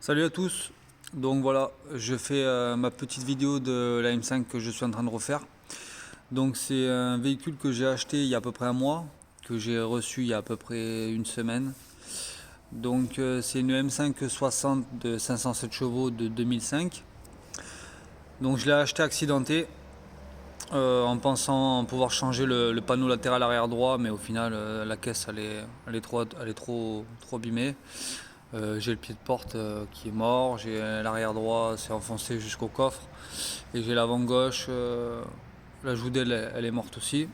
Salut à tous, donc voilà, je fais ma petite vidéo de la M5 que je suis en train de refaire. Donc c'est un véhicule que j'ai acheté il y a à peu près un mois, que j'ai reçu il y a à peu près une semaine. Donc c'est une M5 60 de 507 chevaux de 2005. Donc je l'ai acheté accidenté en pensant pouvoir changer le panneau latéral arrière droit, mais au final la caisse elle est trop abîmée. J'ai le pied de porte qui est mort, j'ai l'arrière droit s'est enfoncé jusqu'au coffre et j'ai l'avant gauche, la joue d'aile elle est morte aussi.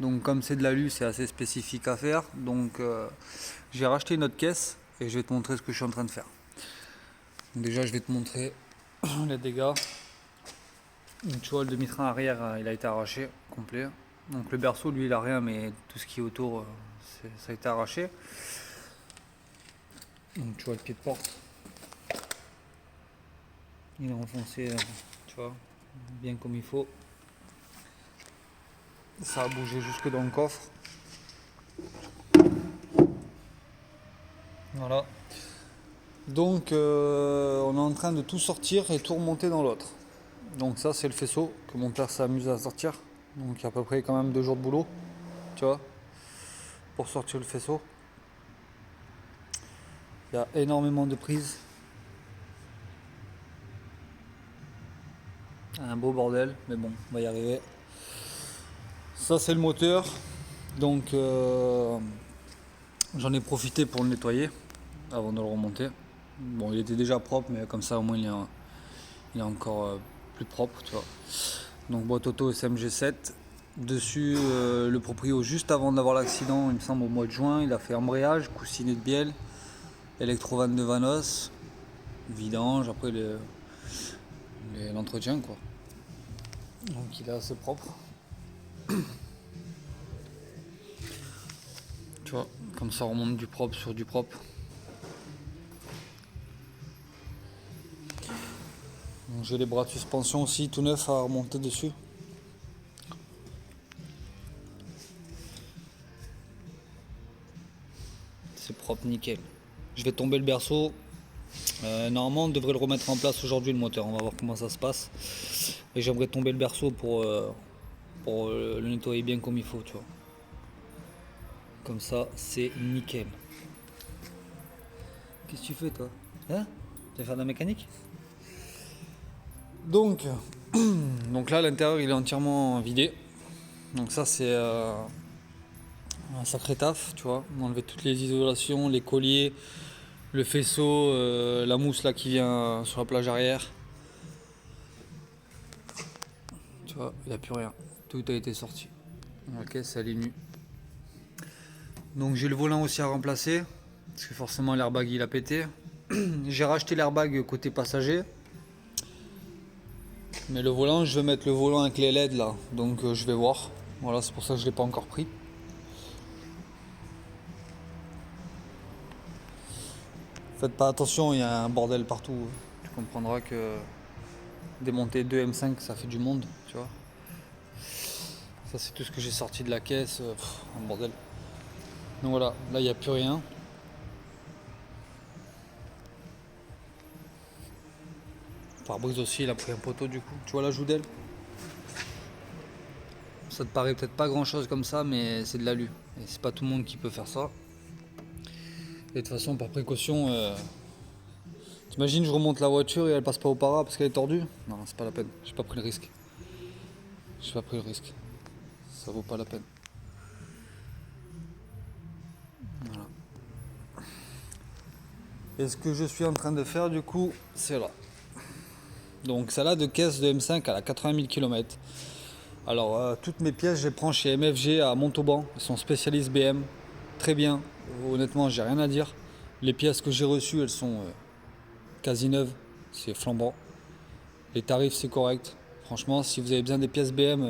Donc comme c'est de l'alu, c'est assez spécifique à faire. Donc j'ai racheté une autre caisse et je vais te montrer ce que je suis en train de faire. Donc, déjà je vais te montrer les dégâts. Donc, tu vois, le demi-train arrière il a été arraché complet. Donc le berceau lui il a rien, mais tout ce qui est autour ça a été arraché. Donc tu vois le pied de porte. Il est enfoncé, tu vois, bien comme il faut. Ça a bougé jusque dans le coffre. Voilà. Donc on est en train de tout sortir et tout remonter dans l'autre. Donc ça c'est le faisceau que mon père s'amuse à sortir. Donc il y a à peu près quand même 2 jours de boulot, tu vois, pour sortir le faisceau. Il y a énormément de prises. Un beau bordel, mais bon, on va y arriver. Ça c'est le moteur. Donc j'en ai profité pour le nettoyer avant de le remonter. Bon, il était déjà propre, mais comme ça au moins il est encore plus propre, tu vois. Donc boîte auto SMG7. Dessus, le proprio, juste avant d'avoir l'accident, il me semble au mois de juin, il a fait embrayage, coussinet de bielle, électrovanne de Vanos, vidange, après l'entretien quoi. Donc il est assez propre. Tu vois, comme ça on remonte du propre sur du propre. Donc j'ai les bras de suspension aussi tout neufs à remonter dessus. C'est propre, nickel. Je vais tomber le berceau. Normalement, on devrait le remettre en place aujourd'hui, le moteur. On va voir comment ça se passe. Et j'aimerais tomber le berceau pour le nettoyer bien comme il faut, tu vois. Comme ça, c'est nickel. Qu'est-ce que tu fais, toi? Hein? Tu vas faire de la mécanique? Donc, donc là, l'intérieur, il est entièrement vidé. Donc ça, c'est un sacré taf, tu vois. Enlever toutes les isolations, les colliers, le faisceau, la mousse là qui vient sur la plage arrière. Tu vois, il n'y a plus rien. Tout a été sorti. La caisse, elle est nue. Donc j'ai le volant aussi à remplacer. Parce que forcément l'airbag il a pété. J'ai racheté l'airbag côté passager. Mais le volant, je vais mettre le volant avec les LED là. Donc je vais voir. Voilà, c'est pour ça que je ne l'ai pas encore pris. Faites pas attention, il y a un bordel partout. Tu comprendras que démonter 2 M5 ça fait du monde, tu vois. Ça c'est tout ce que j'ai sorti de la caisse. Un bordel. Donc voilà, là il n'y a plus rien. Pare-brise aussi, il a pris un poteau du coup. Tu vois la joue d'aile? Ça te paraît peut-être pas grand chose comme ça, mais c'est de l'alu. Et c'est pas tout le monde qui peut faire ça. Et de toute façon, par précaution, t'imagines, je remonte la voiture et elle passe pas au para parce qu'elle est tordue? Non, c'est pas la peine. J'ai pas pris le risque. J'ai pas pris le risque. Ça vaut pas la peine. Voilà. Et ce que je suis en train de faire du coup, c'est là. Donc celle-là de caisse de M5, elle a 80 000 km. Alors toutes mes pièces, je les prends chez MFG à Montauban. Ils sont spécialistes BM. Très bien. Honnêtement, j'ai rien à dire. Les pièces que j'ai reçues, elles sont quasi neuves. C'est flambant. Les tarifs, c'est correct. Franchement, si vous avez besoin des pièces BM,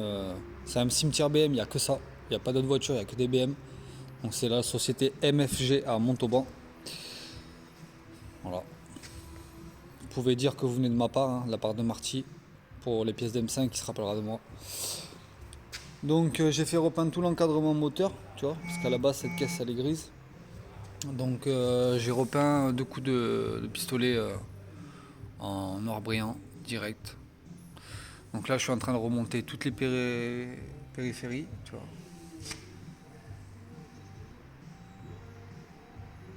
c'est un cimetière BM, il n'y a que ça. Il n'y a pas d'autres voitures, il n'y a que des BM. Donc c'est la société MFG à Montauban. Voilà. Vous pouvez dire que vous venez de ma part, hein, de la part de Marty, pour les pièces d'M5 qui se rappellera de moi. Donc j'ai fait repeindre tout l'encadrement moteur, tu vois, parce qu'à la base cette caisse elle est grise. Donc j'ai repeint 2 coups de pistolet en noir brillant direct. Donc là je suis en train de remonter toutes les périphéries, tu vois,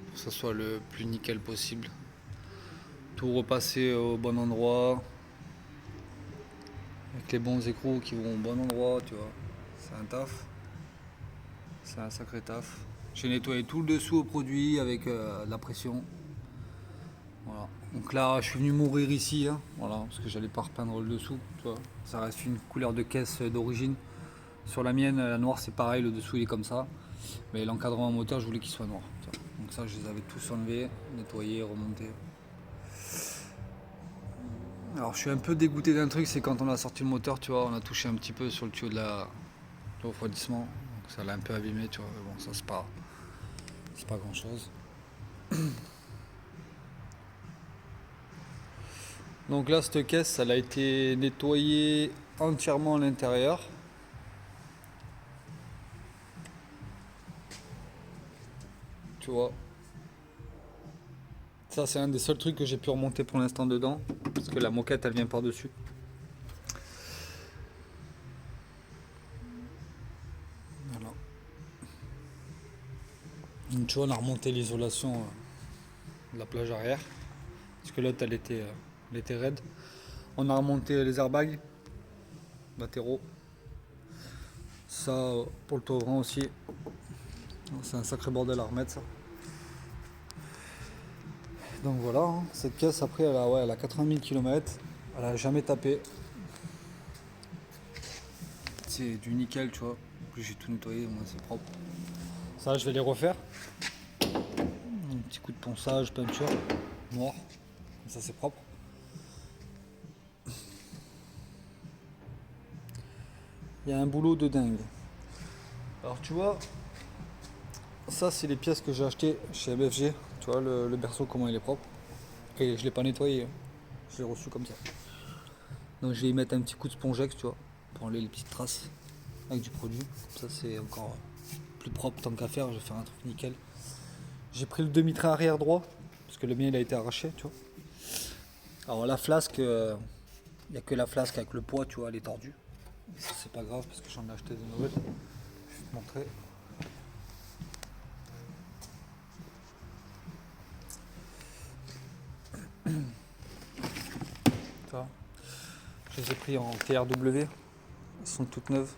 pour que ça soit le plus nickel possible. Tout repasser au bon endroit, avec les bons écrous qui vont au bon endroit, tu vois. C'est un taf, c'est un sacré taf. J'ai nettoyé tout le dessous au produit avec de la pression. Voilà. Donc là, je suis venu mourir ici, hein, voilà, parce que j'allais pas repeindre le dessous, tu vois. Ça reste une couleur de caisse d'origine. Sur la mienne, la noire, c'est pareil, le dessous il est comme ça. Mais l'encadrement moteur, je voulais qu'il soit noir. Tu vois. Donc ça, je les avais tous enlevés, nettoyés, remontés. Alors, je suis un peu dégoûté d'un truc, c'est quand on a sorti le moteur, tu vois, on a touché un petit peu sur le tuyau de de refroidissement. Donc ça l'a un peu abîmé, tu vois. Mais bon, ça c'est pas grand chose. Donc là, cette caisse, elle a été nettoyée entièrement à l'intérieur. Tu vois. Ça, c'est un des seuls trucs que j'ai pu remonter pour l'instant dedans. Parce que la moquette, elle vient par-dessus. Voilà. Donc, tu vois, on a remonté l'isolation de la plage arrière. Parce que l'autre, elle était raide. On a remonté les airbags latéraux. Ça, pour le toit ouvrant aussi. C'est un sacré bordel à remettre, ça. Donc voilà, hein. Cette caisse, après, elle a 80 000 km. Elle a jamais tapé. C'est du nickel, tu vois. En plus, j'ai tout nettoyé, donc c'est propre. Ça, je vais les refaire. Un petit coup de ponçage, peinture, noir. Ça, c'est propre. Il y a un boulot de dingue. Alors, tu vois, ça, c'est les pièces que j'ai achetées chez MFG. Tu vois, le berceau, comment il est propre. Et je l'ai pas nettoyé. Je l'ai reçu comme ça. Donc, je vais y mettre un petit coup de spongex, tu vois, pour enlever les petites traces avec du produit. Comme ça, c'est encore plus propre tant qu'à faire. Je vais faire un truc nickel. J'ai pris le demi-train arrière droit, parce que le mien, il a été arraché, tu vois. Alors, la flasque, il n'y a que la flasque avec le poids, tu vois, elle est tordue. Ça, c'est pas grave, parce que j'en ai acheté des nouvelles. Je vais te montrer. Tu vois. Je les ai pris en TRW. Elles sont toutes neuves.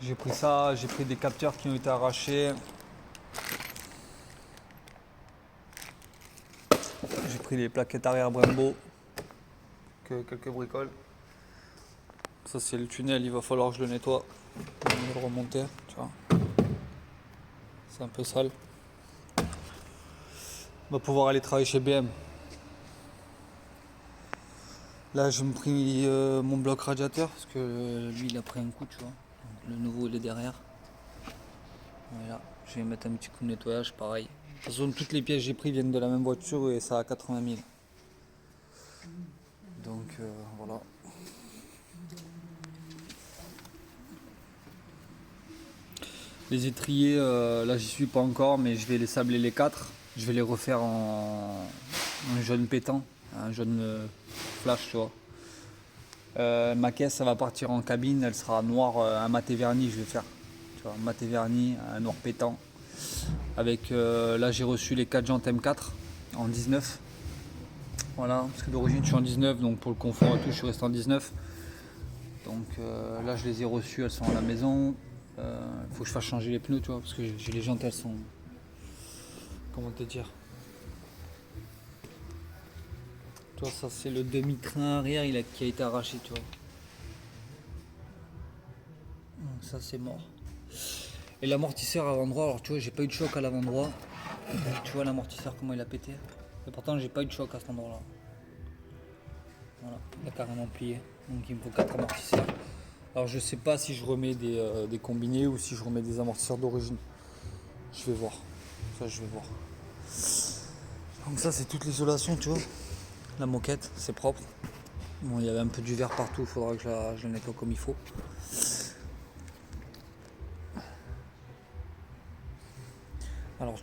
J'ai pris ça, j'ai pris des capteurs qui ont été arrachés. J'ai pris les plaquettes arrière Brembo, quelques bricoles. Ça, c'est le tunnel, il va falloir que je le nettoie. Je vais le remonter, tu vois. C'est un peu sale. On va pouvoir aller travailler chez BM. Là, je me pris mon bloc radiateur parce que lui, il a pris un coup, tu vois. Donc, le nouveau, il est derrière. Voilà. Je vais mettre un petit coup de nettoyage, pareil. De toute façon, toutes les pièces que j'ai prises viennent de la même voiture et ça a 80 000. Donc, voilà. Les étriers, là, j'y suis pas encore, mais je vais les sabler les 4. Je vais les refaire en jaune pétant, un jaune flash, tu vois. Ma caisse, ça va partir en cabine, elle sera noire, un maté verni, je vais faire. Tu vois, maté verni, un noir pétant. Avec, là, j'ai reçu les 4 jantes M4 en 19. Voilà, parce que d'origine, je suis en 19, donc pour le confort et tout, je suis resté en 19. Donc là, je les ai reçues, elles sont à la maison. Il faut que je fasse changer les pneus, tu vois, parce que j'ai les jantes, elles sont. Comment te dire? Tu vois, ça, c'est le demi-train arrière qui a été arraché, tu vois. Donc, ça, c'est mort. Et l'amortisseur à l'endroit, alors tu vois, j'ai pas eu de choc à l'avant-droit. Tu vois l'amortisseur comment il a pété. Et pourtant j'ai pas eu de choc à cet endroit là. Voilà, il a carrément plié. Donc il me faut 4 amortisseurs. Alors je sais pas si je remets des combinés ou si je remets des amortisseurs d'origine. Je vais voir. Ça je vais voir. Donc ça c'est toute l'isolation, tu vois. La moquette, c'est propre. Bon, il y avait un peu du verre partout, il faudra que je la nettoie comme il faut.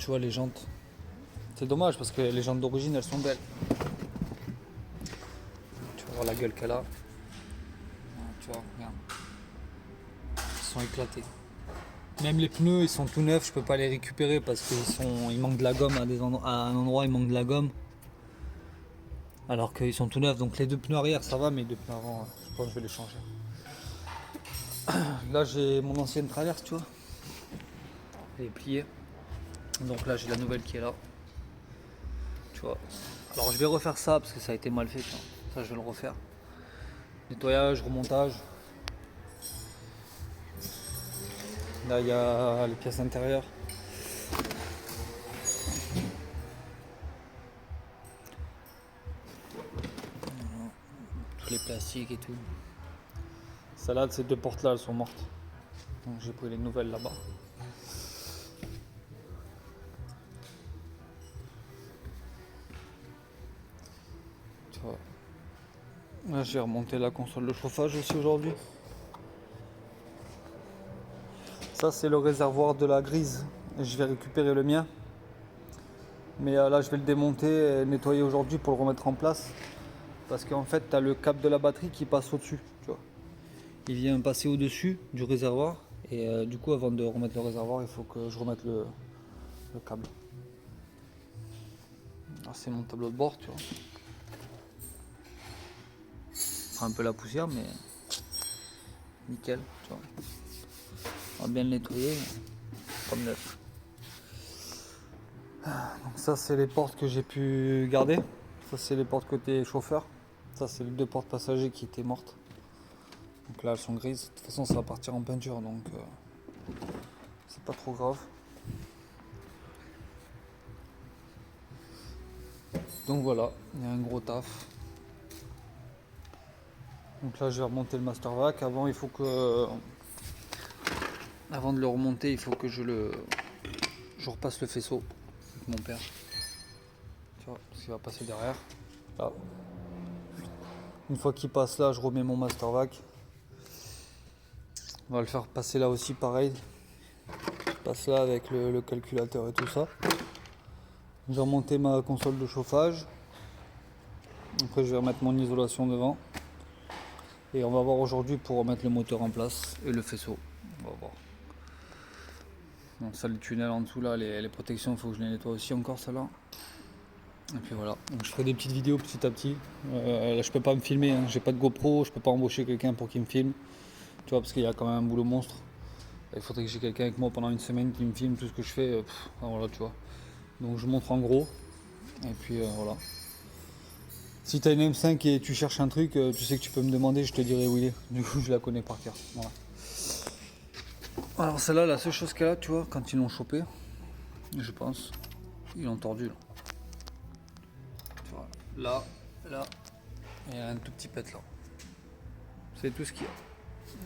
tu vois les jantes. C'est dommage parce que les jantes d'origine elles sont belles. Tu vas voir la gueule qu'elle a. Tu vois, regarde. Ils sont éclatés. Même les pneus ils sont tout neufs, je peux pas les récupérer parce qu'ils manquent de la gomme à un endroit il manque de la gomme. Alors qu'ils sont tout neufs, donc les deux pneus arrière ça va, mais les deux pneus avant, je pense que je vais les changer. Là j'ai mon ancienne traverse, tu vois. Elle est pliée. Donc là j'ai la nouvelle qui est là. Tu vois. Alors je vais refaire ça parce que ça a été mal fait. Tu vois. Ça je vais le refaire. Nettoyage, remontage. Là il y a les pièces intérieures. Voilà. Tous les plastiques et tout. Celle-là, ces deux portes là elles sont mortes. Donc j'ai pris les nouvelles là-bas. Tu vois. Là j'ai remonté la console de chauffage aussi aujourd'hui. Ça c'est le réservoir de la grise. Et je vais récupérer le mien. Mais là je vais le démonter et nettoyer aujourd'hui pour le remettre en place. Parce qu'en fait tu as le câble de la batterie qui passe au-dessus. Tu vois. Il vient passer au-dessus du réservoir. Et du coup avant de remettre le réservoir il faut que je remette le câble. Là c'est mon tableau de bord, tu vois. Un peu la poussière mais nickel, tu vois. On va bien le nettoyer comme neuf. Donc ça c'est les portes que j'ai pu garder. Ça c'est les portes côté chauffeur. Ça c'est les deux portes passagers qui étaient mortes. Donc là elles sont grises. De toute façon ça va partir en peinture donc c'est pas trop grave. Donc voilà, il y a un gros taf. Donc là je vais remonter le master vac. Avant il faut que. Avant de le remonter il faut que je repasse le faisceau avec mon père. Tu vois, parce qu'il va passer derrière. Là. Une fois qu'il passe là, je remets mon master vac. On va le faire passer là aussi pareil. Je passe là avec le calculateur et tout ça. Je vais remonter ma console de chauffage. Après je vais remettre mon isolation devant. Et on va voir aujourd'hui pour remettre le moteur en place et le faisceau. On va voir. Donc ça le tunnel en dessous là, les protections, il faut que je les nettoie aussi encore celle-là. Et puis voilà, donc je ferai des petites vidéos petit à petit. Là je peux pas me filmer, hein. J'ai pas de GoPro, je peux pas embaucher quelqu'un pour qu'il me filme. Tu vois, parce qu'il y a quand même un boulot monstre. Il faudrait que j'ai quelqu'un avec moi pendant une semaine qui me filme tout ce que je fais. Voilà, tu vois. Donc je montre en gros. Et puis voilà. Si tu as une M5 et tu cherches un truc, tu sais que tu peux me demander, je te dirai où il est. Du coup je la connais par cœur. Voilà. Alors celle-là, la seule chose qu'elle a, tu vois, quand ils l'ont chopé, je pense, ils l'ont tordu là. Tu vois, là, il y a un tout petit pet là. C'est tout ce qu'il y a.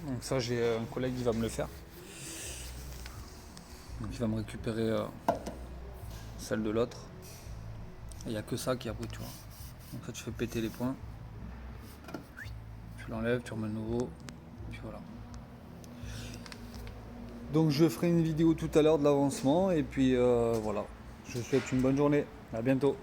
Donc ça j'ai un collègue qui va me le faire. Donc il va me récupérer celle de l'autre. Il n'y a que ça qui a pris, tu vois. Donc ça tu fais péter les points. Tu l'enlèves, tu remets le nouveau. Puis voilà. Donc je ferai une vidéo tout à l'heure de l'avancement. Et puis voilà. Je vous souhaite une bonne journée. À bientôt.